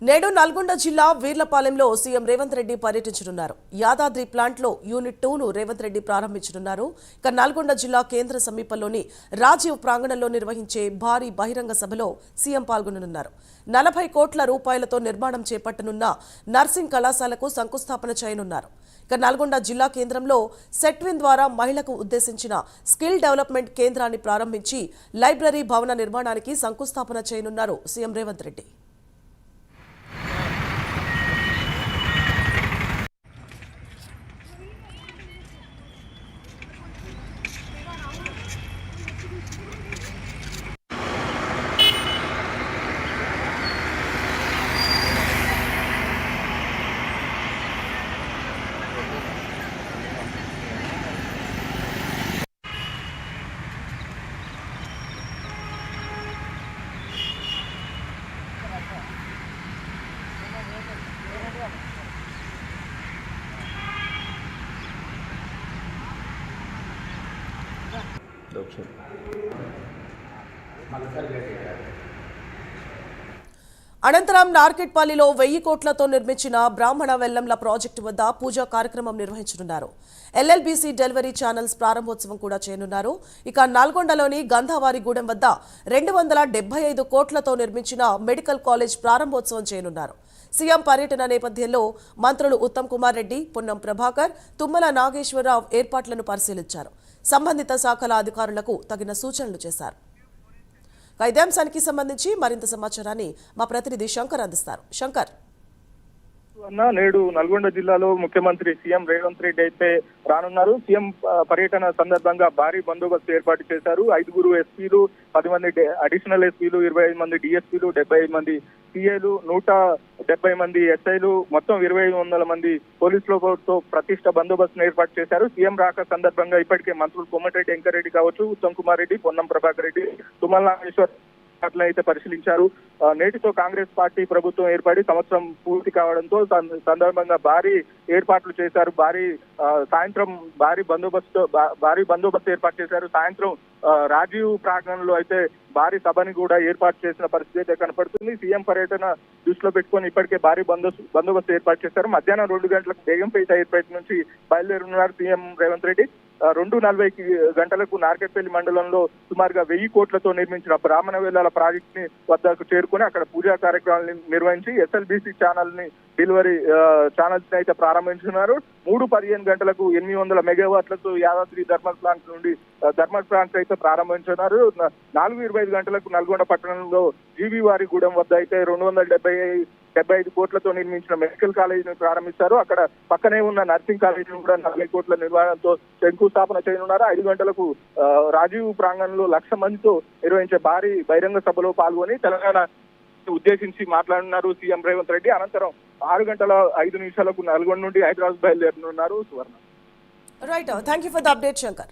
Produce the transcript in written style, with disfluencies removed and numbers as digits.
నేడు నల్గొండ జిల్లా వీర్లపాలెంలో సీఎం రేవంత్ రెడ్డి పర్యటించనున్నారు. యాదాద్రి ప్లాంట్లో యూనిట్ 2ను రేవంత్ రెడ్డి ప్రారంభించనున్నారు. ఇక నల్గొండ జిల్లా కేంద్ర సమీపంలోని రాజీవ్ ప్రాంగణంలో నిర్వహించే భారీ బహిరంగ సభలో సీఎం పాల్గొననున్నారు. 40 కోట్ల రూపాయలతో నిర్మాణం చేపట్టనున్న నర్సింగ్ కళాశాలకు శంకుస్థాపన చేయనున్నారు. ఇక నల్గొండ జిల్లా కేంద్రంలో సెట్విన్ ద్వారా మహిళకు ఉద్దేశించిన స్కిల్ డెవలప్మెంట్ కేంద్రాన్ని ప్రారంభించి లైబ్రరీ భవన నిర్మాణానికి శంకుస్థాపన చేయనున్నారు సీఎం రేవంత్ రెడ్డి. అనంతరం నార్కెట్పల్లిలో 1000 కోట్లతో నిర్మించిన బ్రాహ్మణ వెల్లంల ప్రాజెక్టు వద్ద పూజా కార్యక్రమం నిర్వహించనున్నారు. ఎల్ఎల్బీసీ డెలివరీ ఛానల్స్ ప్రారంభోత్సవం కూడా చేయనున్నారు. ఇక నల్గొండలోని గంధావారిగూడెం వద్ద 275 కోట్లతో నిర్మించిన మెడికల్ కాలేజ్ ప్రారంభోత్సవం చేయనున్నారు. సీఎం పర్యటన నేపథ్యంలో మంత్రులు ఉత్తమ్ కుమార్ రెడ్డి, పొన్నం ప్రభాకర్, తుమ్మల నాగేశ్వరరావు ఏర్పాట్లను పరిశీలించారు. సంబంధిత శాఖల అధికారులకు తగిన సూచనలు చేశారు. ఇదే అంశానికి సంబంధించి మరింత సమాచారాన్ని మా ప్రతినిధి శంకర్ అందిస్తారు. శంకర్, నేడు నల్గొండ జిల్లాలో ముఖ్యమంత్రి సీఎం రేవంత్ రెడ్డి అయితే రానున్నారు. సీఎం పర్యటన సందర్భంగా భారీ బందోబస్తు ఏర్పాటు చేశారు. 5 ఎస్పీలు, 10 మంది అడిషనల్ ఎస్పీలు, 25 మంది డిఎస్పీలు, 75 మంది సిఐలు, 170 మంది ఎస్ఐలు, మొత్తం 2500 మంది పోలీసులతో ప్రతిష్ట బందోబస్తును ఏర్పాటు చేశారు. సీఎం రాక సందర్భంగా ఇప్పటికే మంత్రులు కోమటిరెడ్డి వెంకరెడ్డి కావచ్చు, ఉత్తమ్ కుమార్ రెడ్డి, పొన్నం ప్రభాకర్ రెడ్డి, తుమ్మల నాగేశ్వర్ అయితే పరిశీలించారు. నేటితో కాంగ్రెస్ పార్టీ ప్రభుత్వం ఏర్పడి సంవత్సరం పూర్తి కావడంతో సందర్భంగా భారీ ఏర్పాట్లు చేశారు. సాయంత్రం భారీ బందోబస్తు ఏర్పాటు చేశారు. సాయంత్రం రాజీవ్ ప్రాంగణంలో అయితే భారీ సభని కూడా ఏర్పాటు చేసిన పరిస్థితి అయితే కనపడుతుంది. సీఎం పర్యటన దృష్టిలో పెట్టుకుని ఇప్పటికే భారీ బందోబస్తు ఏర్పాటు చేశారు. మధ్యాహ్నం 2 గంటలకు బేగంపేట ఎయిర్పోర్ట్ నుంచి బయలుదేరున్నారు సీఎం రేవంత్ రెడ్డి. 2:40 గంటలకు నార్కెట్పల్లి మండలంలో సుమారుగా 1000 కోట్లతో నిర్మించిన బ్రాహ్మణ వేలాల ప్రాజెక్ట్ ని వద్దకు చేరుకుని అక్కడ పూజా కార్యక్రమాలను నిర్వహించి ఎస్ఎల్బీసీ డెలివరీ ఛానల్స్ ని అయితే ప్రారంభించున్నారు. 3:15 గంటలకు 800 మెగావాట్లతో యాదాద్రి థర్మల్ ప్లాంట్ అయితే ప్రారంభించున్నారు. 4:25 గంటలకు నల్గొండ పట్టణంలో జీవీవారిగూడెం వద్ద అయితే 275 కోట్లతో నిర్మించిన మెడికల్ కాలేజీని ప్రారంభిస్తారు. అక్కడ పక్కనే ఉన్న నర్సింగ్ కాలేజీని కూడా 40 కోట్ల నిర్మాణంతో శంకుస్థాపన చేయనున్నారు. 5 గంటలకు రాజీవ్ ప్రాంగణంలో 1,00,000 మందితో నిర్వహించే భారీ బహిరంగ సభలో పాల్గొని తెలంగాణ ఉద్దేశించి మాట్లాడుతున్నారు సీఎం రేవంత్ రెడ్డి. అనంతరం 6:05 నల్గొండ నుండి హైదరాబాద్ బయలుదేరనున్నారు. Suvarna. Right, thank you for the update Shankar.